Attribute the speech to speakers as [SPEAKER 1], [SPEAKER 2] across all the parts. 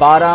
[SPEAKER 1] $12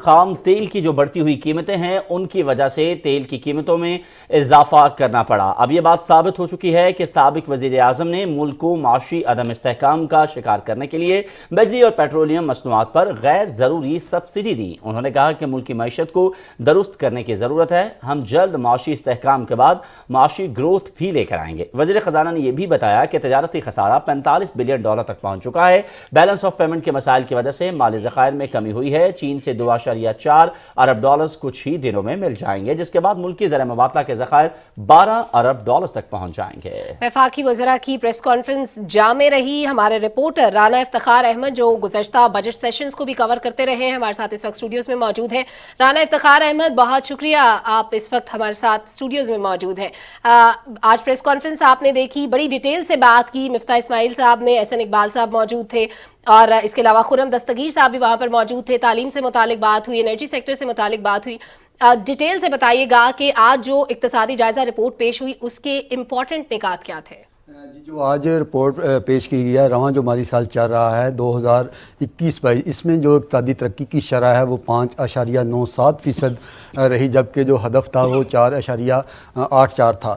[SPEAKER 1] خام تیل کی جو بڑھتی ہوئی قیمتیں ہیں ان کی وجہ سے تیل کی قیمتوں میں اضافہ کرنا پڑا۔ اب یہ بات ثابت ہو چکی ہے کہ سابق وزیر اعظم نے ملک کو معاشی عدم استحکام کا شکار کرنے کے لیے بجلی اور پیٹرولیم مصنوعات پر غیر ضروری سبسڈی دی۔ انہوں نے کہا کہ ملک کی معیشت کو درست کرنے کی ضرورت ہے، ہم جلد معاشی استحکام کے بعد معاشی گروتھ بھی لے کر آئیں گے۔ وزیر خزانہ نے یہ بھی بتایا کہ تجارتی خسارہ 45 بلین ڈالر تک پہنچ چکا ہے۔ بیلنس آف پیمنٹ کے مسائل کی وجہ سے مالی ذخائر میں کمی ہوئی ہے۔ چین سے 2.4 ارب ڈالرز کچھ ہی دنوں میں مل جائیں گے، جس کے بعد ملک کی زر مبادلہ کے ذخائر 12 ارب ڈالرز تک پہنچ جائیں گے۔
[SPEAKER 2] وفاقی وزراء کی پریس کانفرنس جامع رہی۔ ہمارے رپورٹر رانا افتخار احمد جو گزشتہ بجٹ سیشنز کو بھی کور کرتے رہے ہیں ہمارے ساتھ اس وقت اسٹوڈیوز میں موجود ہیں۔ رانا افتخار احمد، بہت شکریہ، آپ اس وقت ہمارے ساتھ اسٹوڈیوز میں موجود ہیں۔ آج پریس کانفرنس آپ نے دیکھی، بڑی ڈیٹیل سے بات کی، مفتاح اسماعیل صاحب نے، احسن اقبال صاحب موجود تھے اور اس کے علاوہ خرم دستگیر صاحب بھی وہاں پر موجود تھے۔ تعلیم سے متعلق بات ہوئی، انرجی سیکٹر سے متعلق بات ہوئی۔ ڈیٹیل سے بتائیے گا کہ آج جو اقتصادی جائزہ رپورٹ پیش ہوئی اس کے امپورٹنٹ نکات کیا تھے؟
[SPEAKER 3] جو آج رپورٹ پیش کی گئی ہے، رواں جو مالی سال چل رہا ہے 2021-22، اس میں جو اقتصادی ترقی کی شرح ہے وہ 5.97% رہی، جبکہ جو ہدف تھا وہ 4.84 تھا۔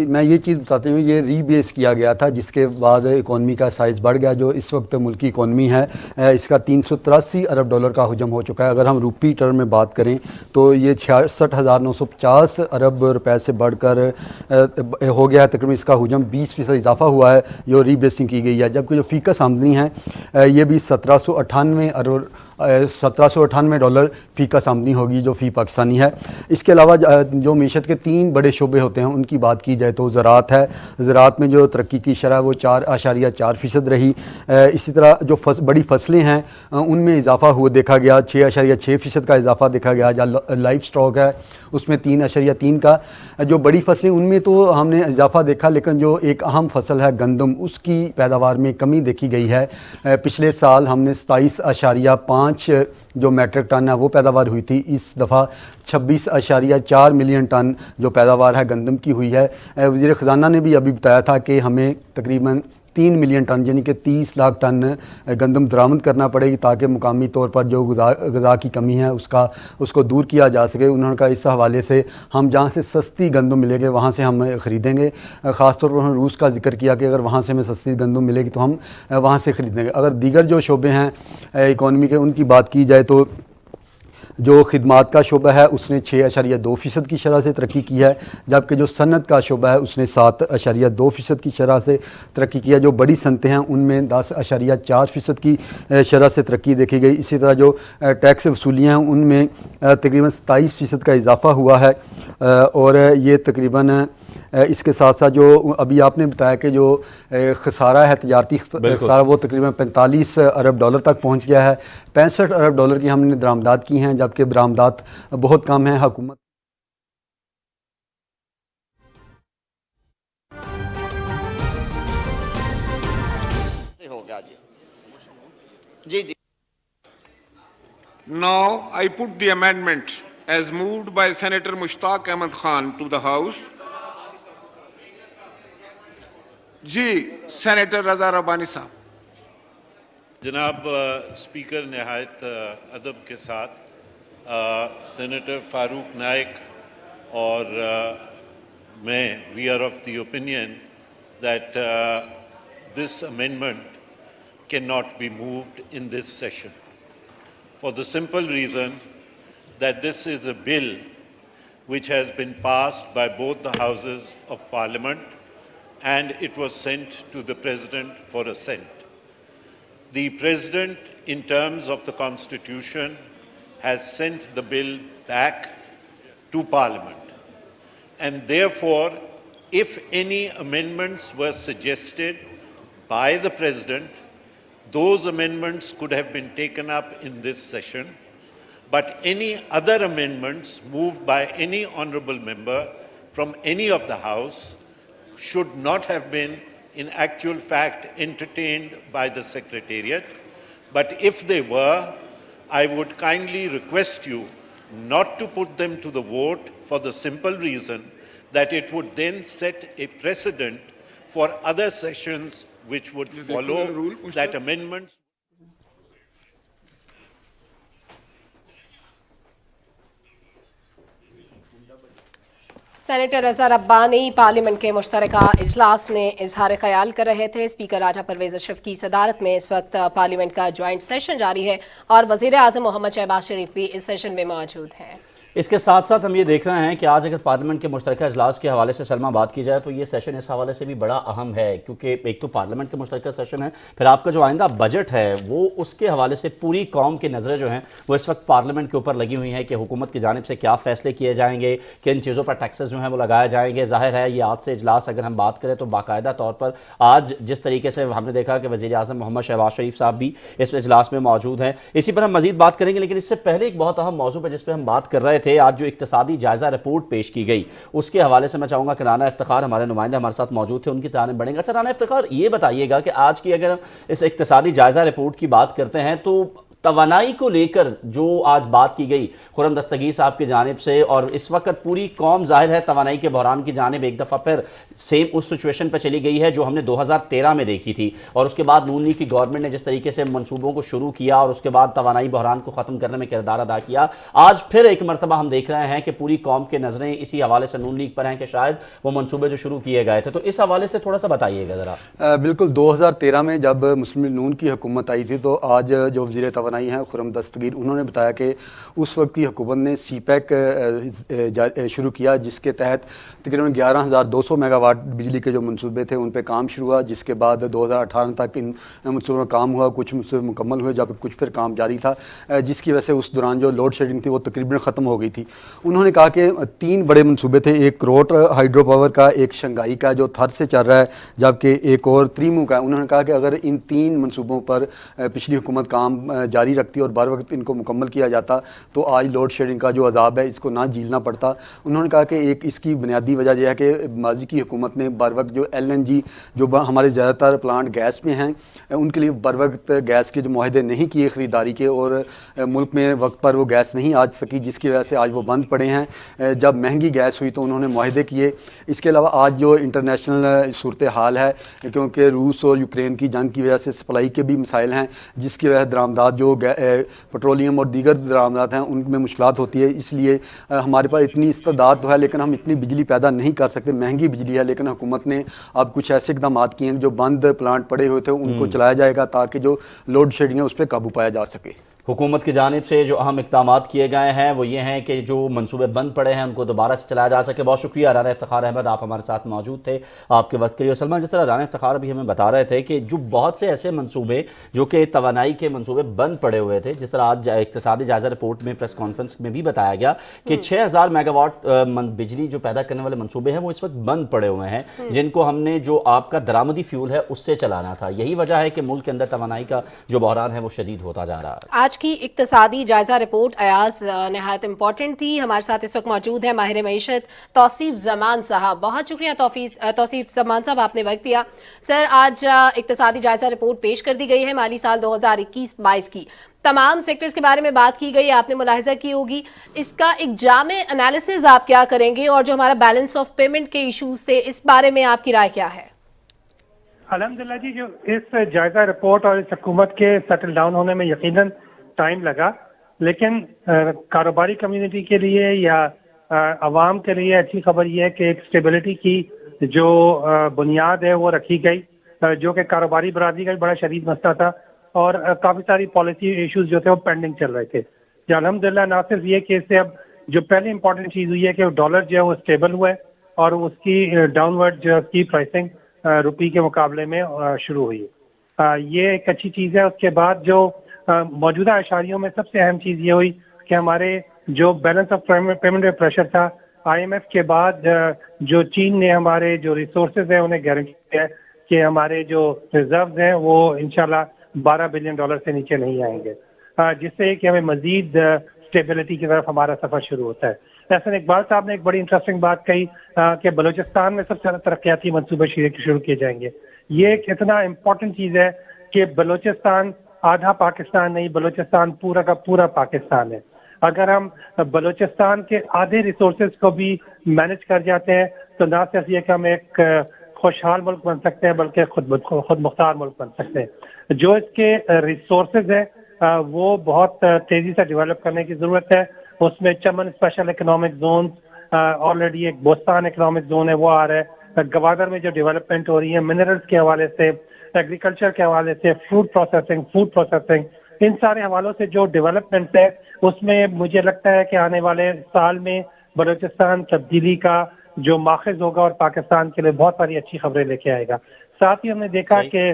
[SPEAKER 3] میں یہ چیز بتاتے ہوں، یہ ری بیس کیا گیا تھا، جس کے بعد اکانومی کا سائز بڑھ گیا۔ جو اس وقت ملکی اکانومی ہے اس کا 383 ارب ڈالر کا حجم ہو چکا ہے۔ اگر ہم روپی ٹرم میں بات کریں تو یہ 66,950 ارب روپے سے بڑھ کر ہو گیا ہے، تقریباً اس کا حجم 20% اضافہ ہوا ہے، جو ری بیسنگ کی گئی ہے۔ جبکہ جو فی کس آمدنی ہے یہ بھی 1798 ڈالر فی کس آمدنی ہوگی، جو فی پاکستانی ہے۔ اس کے علاوہ جو معیشت کے 3 بڑے شعبے ہوتے ہیں ان کی بات کی جائے تو زراعت ہے۔ زراعت میں جو ترقی کی شرح وہ 4.4% رہی۔ اسی طرح جو بڑی فصلیں ہیں ان میں اضافہ ہوا دیکھا گیا، 6.6% کا اضافہ دیکھا گیا۔ جہاں لائف سٹاک ہے اس میں 3.3 کا۔ جو بڑی فصلیں ان میں تو ہم نے اضافہ دیکھا، لیکن جو ایک اہم فصل ہے گندم، اس کی پیداوار میں کمی دیکھی گئی ہے۔ پچھلے سال ہم نے 27.5 جو میٹرک ٹن ہے وہ پیداوار ہوئی تھی، اس دفعہ 26.4 ملین ٹن جو پیداوار ہے گندم کی ہوئی ہے۔ وزیر خزانہ نے بھی ابھی بتایا تھا کہ ہمیں تقریباً 3 ملین ٹن یعنی کہ 30 لاکھ ٹن گندم درآمد کرنا پڑے گی، تاکہ مقامی طور پر جو غذا کی کمی ہے اس کو دور کیا جا سکے۔ انہوں نے کہا اس حوالے سے ہم جہاں سے سستی گندم ملے گی وہاں سے ہم خریدیں گے۔ خاص طور پر انہوں نے روس کا ذکر کیا کہ اگر وہاں سے ہمیں سستی گندم ملے گی تو ہم وہاں سے خریدیں گے۔ اگر دیگر جو شعبے ہیں اکانومی کے ان کی بات کی جائے تو جو خدمات کا شعبہ ہے اس نے 6.2% کی شرح سے ترقی کی ہے، جبکہ جو صنعت کا شعبہ ہے اس نے 7.2% کی شرح سے ترقی کی ہے۔ جو بڑی صنعتیں ہیں ان میں 10.4% کی شرح سے ترقی دیکھی گئی۔ اسی طرح جو ٹیکس وصولیاں ہیں ان میں تقریباً 27% کا اضافہ ہوا ہے، اور یہ تقریباً اس کے ساتھ ساتھ جو ابھی آپ نے بتایا کہ جو خسارہ ہے تجارتی خسارہ وہ تقریباً 45 ارب ڈالر تک پہنچ گیا ہے۔ 65 ارب ڈالر کی ہم نے درآمدات کی ہیں، جبکہ برآمدات بہت کم ہیں۔ حکومت
[SPEAKER 4] Now I put the amendment as moved by Senator Mushtaq Ahmed Khan to the House. جی سینیٹر رضا ربانی صاحب۔
[SPEAKER 5] جناب اسپیکر، نہایت ادب کے ساتھ سینیٹر فاروق نائک اور میں we are of the opinion that this amendment can not be moved in this session for the simple reason that this is a bill which has been passed by both the houses of Parliament and it was sent to the President for assent. The President, in terms of the Constitution, has sent the bill back to Parliament. And therefore, if any amendments were suggested by the President, those amendments could have been taken up in this session, but any other amendments moved by any honourable member from any of the House should not have been in actual fact entertained by the Secretariat. But if they were, I would kindly request you not to put them to the vote for the simple reason that it would then set a precedent for other sessions which would follow that amendments.
[SPEAKER 2] Senator Azhar Abbani parliament کے مشترکہ اجلاس میں اظہار خیال کر رہے تھے. Speaker راجہ پرویز اشرف کی صدارت میں اس وقت پارلیمنٹ کا جوائنٹ سیشن جاری ہے اور وزیر اعظم محمد شہباز شریف بھی اس سیشن میں موجود ہیں.
[SPEAKER 1] اس کے ساتھ ساتھ ہم یہ دیکھ رہے ہیں کہ آج اگر پارلیمنٹ کے مشترکہ اجلاس کے حوالے سے سلمہ بات کی جائے تو یہ سیشن اس حوالے سے بھی بڑا اہم ہے، کیونکہ ایک تو پارلیمنٹ کے مشترکہ سیشن ہے، پھر آپ کا جو آئندہ بجٹ ہے وہ اس کے حوالے سے پوری قوم کی نظریں جو ہیں وہ اس وقت پارلیمنٹ کے اوپر لگی ہوئی ہیں کہ حکومت کی جانب سے کیا فیصلے کیے جائیں گے، کن چیزوں پر ٹیکسز جو ہیں وہ لگائے جائیں گے. ظاہر ہے یہ آج سے اجلاس اگر ہم بات کریں تو باقاعدہ طور پر آج جس طریقے سے ہم نے دیکھا کہ وزیر اعظم محمد شہباز شریف صاحب بھی اس اجلاس میں موجود ہیں، اسی پر ہم مزید بات کریں گے. لیکن اس سے پہلے ایک بہت اہم موضوع پہ جس پہ ہم بات کر رہے تھے، آج جو اقتصادی جائزہ رپورٹ پیش کی گئی اس کے حوالے سے میں چاہوں گا کہ رانا افتخار ہمارے نمائندے ہمارے ساتھ موجود تھے، ان کی جانب بڑھیں گے. اچھا رانا افتخار، یہ بتائیے گا کہ آج کی اگر ہم اس اقتصادی جائزہ رپورٹ کی بات کرتے ہیں تو توانائی کو لے کر جو آج بات کی گئی خرم دستگیر صاحب کی جانب سے، اور اس وقت پوری قوم ظاہر ہے توانائی کے بحران کی جانب ایک دفعہ پھر سیم اس سچویشن پہ چلی گئی ہے جو ہم نے 2013 میں دیکھی تھی، اور اس کے بعد نون لیگ کی گورنمنٹ نے جس طریقے سے منصوبوں کو شروع کیا اور اس کے بعد توانائی بحران کو ختم کرنے میں کردار ادا کیا، آج پھر ایک مرتبہ ہم دیکھ رہے ہیں کہ پوری قوم کے نظریں اسی حوالے سے نون لیگ پر ہیں کہ شاید وہ منصوبے جو شروع کیے گئے تھے. تو اس حوالے سے تھوڑا سا بتائیے گا ذرا.
[SPEAKER 3] بالکل 2013 میں جب مسلم لیگ نون کی حکومت آئی تھی تو آج جو وزیر توانائی ہیں خرم دستگیر، انہوں نے بتایا کہ اس وقت کی حکومت نے سی پیک شروع کیا جس کے تحت تقریباً 11,200 میگا واٹ بجلی کے جو منصوبے تھے ان پہ کام شروع ہوا، جس کے بعد 2018 تک ان منصوبوں میں کام ہوا، کچھ منصوبے مکمل ہوئے جبکہ کچھ پھر کام جاری تھا، جس کی وجہ سے اس دوران جو لوڈ شیڈنگ تھی وہ تقریباً ختم ہو گئی تھی. انہوں نے کہا کہ 3 بڑے منصوبے تھے، ایک کروٹ ہائیڈرو پاور کا، ایک شنگھائی کا جو تھر سے چل رہا ہے، جبکہ ایک اور تریمو کا. انہوں نے کہا کہ اگر ان 3 منصوبوں پر پچھلی حکومت کام جاری رکھتی اور بر وقت ان کو مکمل کیا جاتا تو آج لوڈ شیڈنگ کا جو عذاب ہے اس کو نہ جھیلنا پڑتا. انہوں نے کہا کہ ایک اس کی بنیادی وجہ یہ ہے کہ ماضی کی حکومت نے بر وقت جو LNG جو ہمارے زیادہ تر پلانٹ گیس میں ہیں ان کے لیے بر وقت گیس کے جو معاہدے نہیں کیے خریداری کے، اور ملک میں وقت پر وہ گیس نہیں آ سکی جس کی وجہ سے آج وہ بند پڑے ہیں. جب مہنگی گیس ہوئی تو انہوں نے معاہدے کیے. اس کے علاوہ آج جو انٹرنیشنل صورتحال ہے کیونکہ روس اور یوکرین کی جنگ کی وجہ سے سپلائی کے بھی مسائل ہیں، جس کی وجہ سے درآمدات جو پٹرولیم اور دیگر درآمدات ہیں ان میں مشکلات ہوتی ہے. اس لیے ہمارے پاس اتنی استعداد تو ہے لیکن ہم اتنی بجلی پیدا نہیں کر سکتے، مہنگی بجلی ہے. لیکن حکومت نے اب کچھ ایسے اقدامات کیے ہیں جو بند پلانٹ پڑے ہوئے تھے ان کو چلایا جائے گا تاکہ جو لوڈ شیڈنگ ہے اس پہ قابو پایا جا سکے.
[SPEAKER 1] حکومت کی جانب سے جو اہم اقدامات کیے گئے ہیں وہ یہ ہیں کہ جو منصوبے بند پڑے ہیں ان کو دوبارہ سے چلایا جا سکے. بہت شکریہ رانا افتخار احمد، آپ ہمارے ساتھ موجود تھے، آپ کے وقت کے لیے. سلمان، جس طرح رانا افتخار ابھی ہمیں بتا رہے تھے کہ جو بہت سے ایسے منصوبے جو کہ توانائی کے منصوبے بند پڑے ہوئے تھے، جس طرح آج اقتصادی جائزہ رپورٹ میں پریس کانفرنس میں بھی بتایا گیا کہ 6,000 میگا واٹ بجلی جو پیدا کرنے والے منصوبے ہیں وہ اس وقت بند پڑے ہوئے ہیں، جن کو ہم نے جو آپ کا درآمدی فیول ہے اس سے چلانا تھا. یہی وجہ ہے کہ ملک کے اندر توانائی کا جو بحران ہے وہ شدید ہوتا جا رہا ہے.
[SPEAKER 2] آج کی اقتصادی جائزہ رپورٹ ایاز نہایت امپورٹنٹ تھی. ہمارے ساتھ اس وقت موجود ہے ماہر معیشت توصیف زمان صاحب. بہت شکریہ توصیف زمان صاحب، آپ نے وقت دیا. سر، آج اقتصادی جائزہ رپورٹ پیش کر دی گئی ہے مالی سال 2021-22 کی. تمام سیکٹرز کے بارے میں بات کی گئی، آپ نے ملاحظہ کی ہوگی. اس کا ایک جامع انالیسز آپ کیا کریں گے، اور جو ہمارا بیلنس آف پیمنٹ کے ایشوز تھے اس بارے میں آپ کی رائے کیا ہے؟
[SPEAKER 6] الحمدللہ جی، جو اس جائزہ رپورٹ اور اس حکومت کے سیٹل ڈاؤن ہونے میں یقیناً ٹائم لگا، لیکن کاروباری کمیونٹی کے لیے یا عوام کے لیے اچھی خبر یہ ہے کہ ایک اسٹیبلٹی کی جو بنیاد ہے وہ رکھی گئی، جو کہ کاروباری برادری کا بھی بڑا شدید مسئلہ تھا، اور کافی ساری پالیسی ایشوز جو تھے وہ پینڈنگ چل رہے تھے. جو الحمدللہ نہ صرف یہ کہ اس سے اب جو پہلی امپورٹنٹ چیز ہوئی ہے کہ ڈالر جو ہے وہ اسٹیبل ہوا ہے اور اس کی ڈاؤن ورڈ جو اس کی پرائسنگ روپی کے مقابلے میں شروع ہوئی ہے. یہ ایک اچھی چیز ہے. اس کے بعد جو موجودہ اشاریوں میں سب سے اہم چیز یہ ہوئی کہ ہمارے جو بیلنس آف پیمنٹ میں پریشر تھا، IMF کے بعد جو چین نے ہمارے جو ریسورسز ہیں انہیں گارنٹی ہے کہ ہمارے جو ریزروز ہیں وہ انشاءاللہ $12 بلین سے نیچے نہیں آئیں گے، جس سے کہ ہمیں مزید اسٹیبلٹی کی طرف ہمارا سفر شروع ہوتا ہے. احسن اقبال صاحب نے ایک بڑی انٹرسٹنگ بات کہی کہ بلوچستان میں سب سے زیادہ ترقیاتی منصوبے شروع کیے جائیں گے. یہ ایک اتنا امپورٹنٹ چیز ہے کہ بلوچستان آدھا پاکستان نہیں، بلوچستان پورا کا پورا پاکستان ہے. اگر ہم بلوچستان کے آدھے ریسورسز کو بھی مینج کر جاتے ہیں تو نہ صرف یہ کہ ہم ایک خوشحال ملک بن سکتے ہیں بلکہ خود مختار ملک بن سکتے ہیں. جو اس کے ریسورسز ہیں وہ بہت تیزی سے ڈیولپ کرنے کی ضرورت ہے. اس میں چمن اسپیشل اکنامک زونز آلریڈی ایک بوستان اکنامک زون ہے وہ آ رہا ہے، گوادر میں جو ڈیولپمنٹ ہو رہی ہے منرلز کے حوالے سے، ایگریکلچر کے حوالے سے، فوڈ پروسیسنگ، ان سارے حوالوں سے جو ڈیولپمنٹ ہے اس میں مجھے لگتا ہے کہ آنے والے سال میں بلوچستان تبدیلی کا جو ماخذ ہوگا اور پاکستان کے لیے بہت ساری اچھی خبریں لے کے آئے گا۔ ساتھ ہی ہم نے دیکھا کہ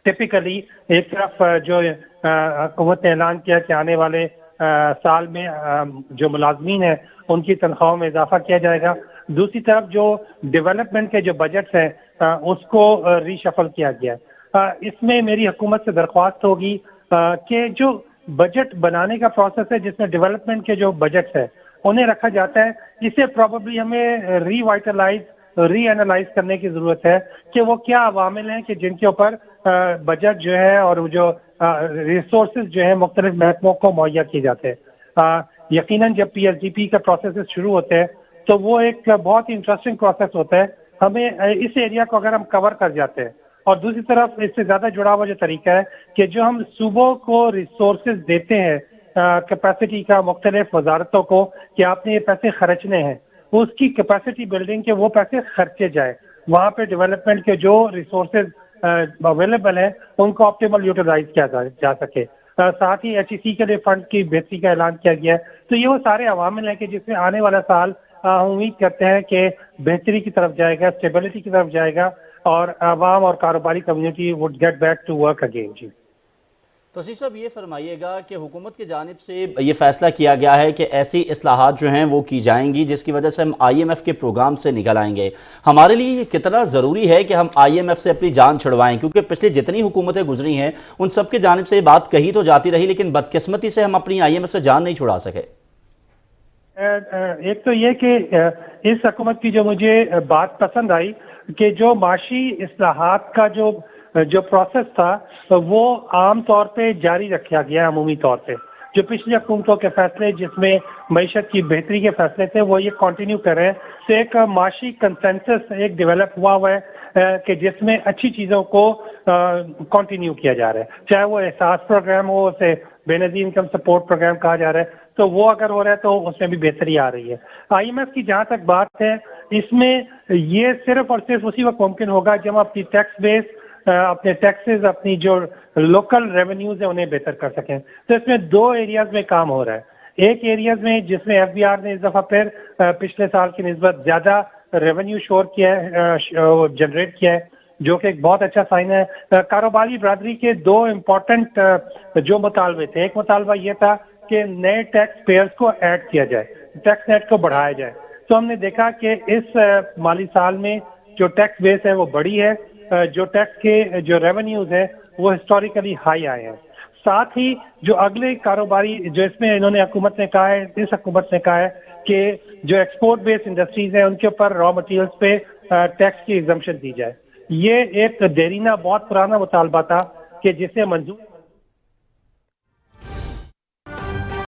[SPEAKER 6] ٹپیکلی ایک طرف جو حکومت نے اعلان کیا کہ آنے والے سال میں جو ملازمین ہیں ان کی تنخواہوں میں اضافہ کیا جائے گا، دوسری طرف جو ڈیولپمنٹ کے جو بجٹس ہیں اس کو ری شفل کیا گیا ہے۔ اس میں میری حکومت سے درخواست ہوگی کہ جو بجٹ بنانے کا پروسیس ہے جس میں ڈیولپمنٹ کے جو بجٹس ہیں انہیں رکھا جاتا ہے، اسے پروبیبلی ہمیں ری اینالائز کرنے کی ضرورت ہے کہ وہ کیا عوامل ہیں کہ جن کے اوپر بجٹ جو ہے اور جو ریسورسز جو ہیں مختلف محکموں کو مہیا کیے جاتے ہیں۔ یقیناً جب پی ایس ڈی پی کا پروسیسز شروع ہوتے ہیں تو وہ ایک بہت ہی انٹرسٹنگ پروسیس ہوتا ہے، ہمیں اس ایریا کو اگر ہم کور کر جاتے ہیں، اور دوسری طرف اس سے زیادہ جڑا ہوا جو طریقہ ہے کہ جو ہم صوبوں کو ریسورسز دیتے ہیں کیپیسٹی کا مختلف وزارتوں کو کہ آپ نے یہ پیسے خرچنے ہیں، اس کی کیپیسٹی بلڈنگ کے وہ پیسے خرچے جائے، وہاں پہ ڈیولپمنٹ کے جو ریسورسز اویلیبل ہیں ان کو آپٹیمل یوٹیلائز کیا جا سکے۔ ساتھ ہی ایچ ای سی کے لیے فنڈ کی بہتری کا اعلان کیا گیا ہے۔ تو یہ وہ سارے عوامل ہیں کہ جس میں آنے والا سال ہم امید کرتے ہیں کہ بہتری کی طرف جائے گا، اسٹیبلٹی کی طرف جائے گا، اور عوام اور کاروباری community would get back to work again. جی
[SPEAKER 1] توصیف صاحب یہ فرمائیے گا کہ حکومت کی جانب سے یہ فیصلہ کیا گیا ہے کہ ایسی اصلاحات جو ہیں وہ کی جائیں گی جس کی وجہ سے ہم آئی ایم ایف کے پروگرام سے نکل آئیں گے، ہمارے لیے یہ کتنا ضروری ہے کہ ہم آئی ایم ایف سے اپنی جان چھڑوائیں؟ کیونکہ پچھلی جتنی حکومتیں گزری ہیں ان سب کی جانب سے یہ بات کہی تو جاتی رہی لیکن بدقسمتی سے ہم اپنی آئی ایم ایف سے جان نہیں چھڑا سکے۔
[SPEAKER 6] ایک تو یہ کہ اس حکومت کی جو مجھے بات پسند آئی کہ جو معاشی اصلاحات کا جو پروسیس تھا وہ عام طور پہ جاری رکھا گیا عمومی طور پہ، جو پچھلی حکومتوں کے فیصلے جس میں معیشت کی بہتری کے فیصلے تھے وہ یہ کنٹینیو کر رہے ہیں۔ تو ایک معاشی کنسنسس ایک ڈیولپ ہوا ہے کہ جس میں اچھی چیزوں کو کنٹینیو کیا جا رہا ہے، چاہے وہ احساس پروگرام ہو، اسے بے نظیر انکم سپورٹ پروگرام کہا جا رہا ہے، تو وہ اگر ہو رہا ہے تو اس میں بھی بہتری آ رہی ہے۔ آئی ایم ایف کی جہاں تک بات ہے اس میں یہ صرف اور صرف اسی وقت ممکن ہوگا جب ہم اپنی ٹیکس بیس، اپنے ٹیکسز، اپنی جو لوکل ریونیوز ہیں انہیں بہتر کر سکیں۔ تو اس میں دو ایریاز میں کام ہو رہا ہے، ایک ایریاز میں جس میں ایف بی آر نے اس دفعہ پھر پچھلے سال کی نسبت زیادہ ریونیو شور کیا ہے، جنریٹ کیا ہے، جو کہ ایک بہت اچھا سائن ہے۔ کاروباری برادری کے دو امپورٹنٹ جو مطالبے تھے، ایک مطالبہ یہ تھا کہ نئے ٹیکس پیئرز کو ایڈ کیا جائے، ٹیکس نیٹ کو بڑھایا جائے۔ تو ہم نے دیکھا کہ اس مالی سال میں جو ٹیکس بیس ہے وہ بڑی ہے، جو ٹیکس کے جو ریونیوز ہیں وہ ہسٹوریکلی ہائی آئے ہیں۔ ساتھ ہی جو اگلے کاروباری جو اس میں انہوں نے حکومت نے کہا ہے، اس حکومت نے کہا ہے کہ جو ایکسپورٹ بیس انڈسٹریز ہیں ان کے اوپر را مٹیریلز پہ ٹیکس کی ایگزمپشن دی جائے۔ یہ ایک دیرینہ بہت پرانا مطالبہ تھا کہ جسے منظور